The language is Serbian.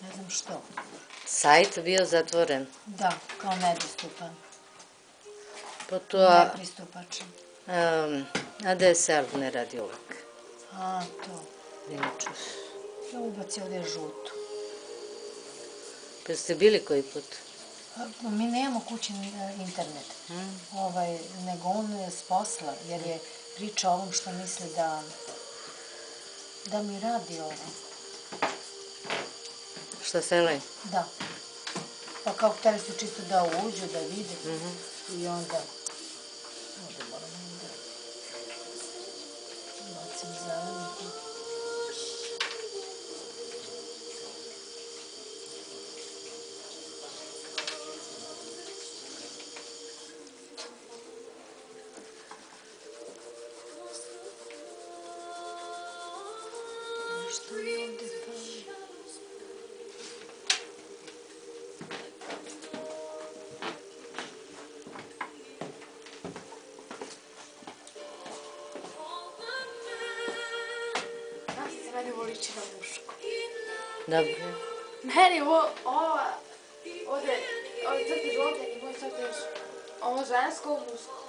ne znam što. Sajt bio zatvoren. Da, kao nedostupan. Potom Nepristupačan. ADSL ne radi uvek. A, to. Inače. Ja ubaci ovdje žuto. Pa ste bili koji put? Mi nemamo kućni internet, nego on je s posla, jer je priča o ovom što misli da mi radi ovo. Šta sele? Da. Pa kao hteli su čisto da uđu, da vide i onda... Ovdje moram da bacim zelenu. Što mi ovdje pali? Znaš se meni ovo liči na muško. Dobro. Meni ovdje crtež ovdje i moj crtež, ovo žensko, ovo muško.